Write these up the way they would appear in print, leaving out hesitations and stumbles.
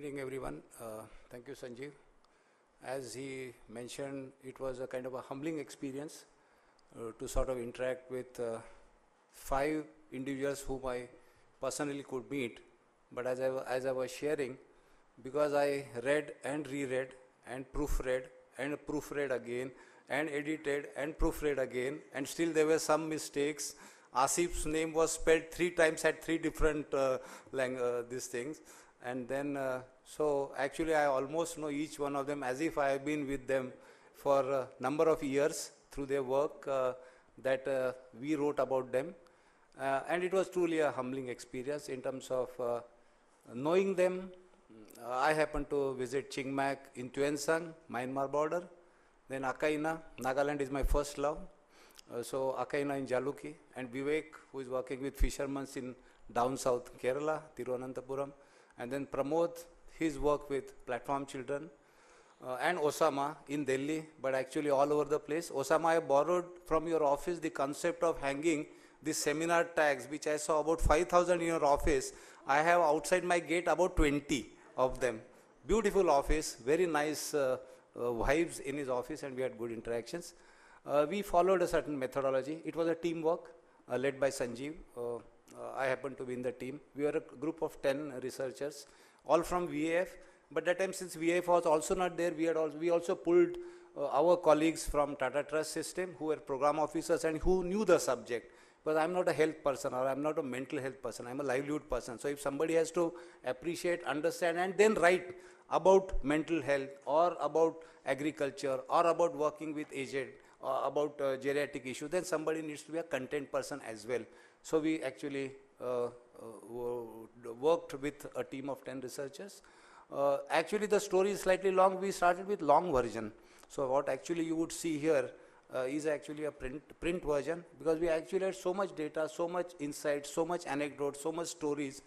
evening, everyone. Thank you, Sanjeev. As he mentioned, it was a kind of a humbling experience to sort of interact with 5 individuals whom I personally could meet. But as I was sharing, because I read and reread and proofread again and edited and proofread again, and still there were some mistakes. Asif's name was spelled 3 times at 3 different these things. And then, so actually I almost know each one of them as if I have been with them for a number of years through their work that we wrote about them. And it was truly a humbling experience in terms of knowing them. I happened to visit Chiang Mai in Tuan Sang, Myanmar border. Then Akaina, Nagaland is my first love. So Akaina in Jaluki, and Vivek, who is working with fishermen in down south Kerala, Thiruvananthapuram. And then Pramod, his work with platform children. And Osama in Delhi, but actually all over the place. Osama, I borrowed from your office the concept of hanging these seminar tags, which I saw about 5,000 in your office. I have outside my gate about 20 of them. Beautiful office, very nice vibes in his office, and we had good interactions. We followed a certain methodology. It was a teamwork led by Sanjeev. I happened to be in the team. We were a group of 10 researchers, all from BAIF. But that time, since BAIF was also not there, we also pulled our colleagues from Tata Trust system who were program officers and who knew the subject. Because I'm not a health person or I'm not a mental health person. I'm a livelihood person. So if somebody has to appreciate, understand, and then write about mental health or about agriculture or about working with aged, or about geriatric issues, then somebody needs to be a content person as well. So we actually worked with a team of 10 researchers. Actually, the story is slightly long. We started with long version. So what actually you would see here is actually a print version, because we actually had so much data, so much insight, so much anecdote, so much stories,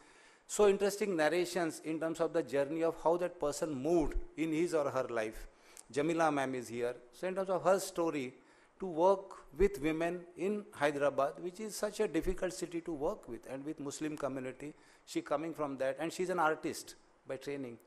so interesting narrations in terms of the journey of how that person moved in his or her life. Jamila ma'am is here. So in terms of her story, to work with women in Hyderabad, which is such a difficult city to work with, and with Muslim community, she coming from that, and she's an artist by training.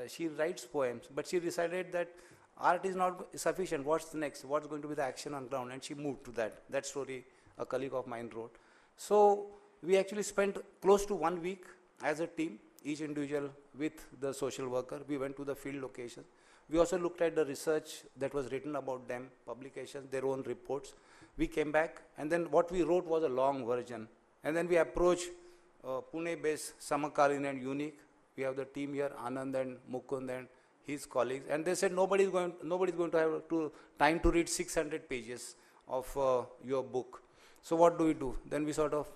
She writes poems, but she decided that art is not sufficient. What's the next? What's going to be the action on ground? And she moved to that. That story a colleague of mine wrote. So we actually spent close to 1 week as a team, each individual with the social worker. We went to the field location. We also looked at the research that was written about them, publications, their own reports. We came back, and then what we wrote was a long version. And then we approached Pune-based Samakalin and Unique. We have the team here, Anand and Mukund and his colleagues, and they said nobody's going to have time to read 600 pages of your book. So what do? Then we sort of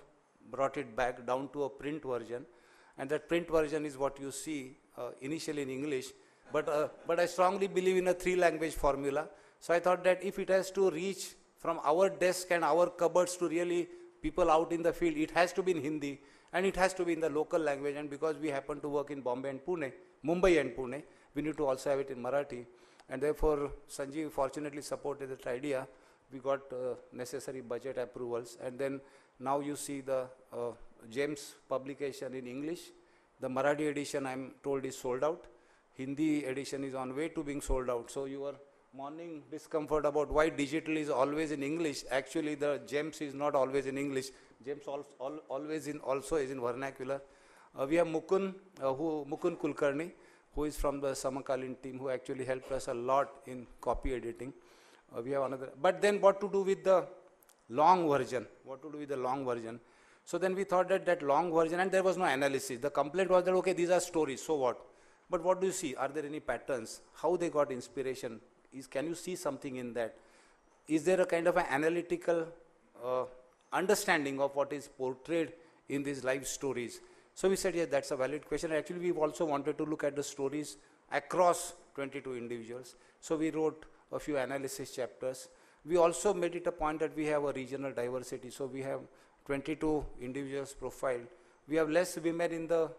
brought it back down to a print version, and that print version is what you see initially in English. But I strongly believe in a 3-language formula. So I thought that if it has to reach from our desk and our cupboards to really people out in the field, it has to be in Hindi, and it has to be in the local language. And because we happen to work in Mumbai and Pune, we need to also have it in Marathi. And therefore, Sanjeev fortunately supported that idea. We got necessary budget approvals. And then now you see the James publication in English. The Marathi edition, I'm told, is sold out. Hindi edition is on way to being sold out. So your morning discomfort about why digital is always in English, actually the James is not always in English. James also is in vernacular. We have Mukund Kulkarni, who is from the Samakalin team, who actually helped us a lot in copy editing. We have another, but then what to do with the long version? So then we thought that long version, and there was no analysis. The complaint was that, okay, these are stories, so what? But what do you see? Are there any patterns? How they got inspiration? Can you see something in that? Is there a kind of an analytical understanding of what is portrayed in these life stories? So we said, yes, that's a valid question. Actually, we've also wanted to look at the stories across 22 individuals. So we wrote a few analysis chapters. We also made it a point that we have a regional diversity. So we have 22 individuals profiled. We have less women in the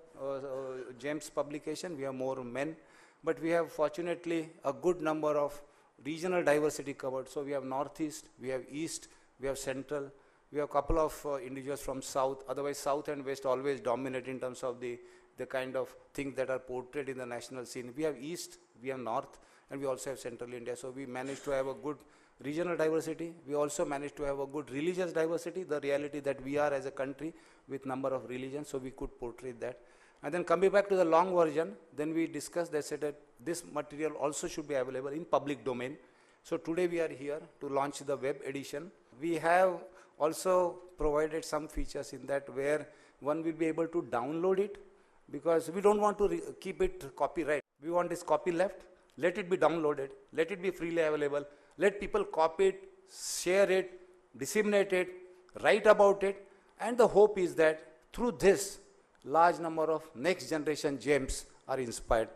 James publication. We have more men. But we have, fortunately, a good number of regional diversity covered. So we have Northeast, we have East, we have Central, we have a couple of individuals from South. Otherwise, South and West always dominate in terms of the the kind of things that are portrayed in the national scene. We have East, we have North, and we also have Central India. So we managed to have a good regional diversity. We also managed to have a good religious diversity, the reality that we are as a country with number of religions, so we could portray that. And then coming back to the long version, then we discussed that said that this material also should be available in public domain. So today we are here to launch the web edition. We have also provided some features in that where one will be able to download it, because we don't want to keep it copyright. We want this copy left, let it be downloaded, let it be freely available, let people copy it, share it, disseminate it, write about it, and the hope is that through this, large number of next generation gems are inspired.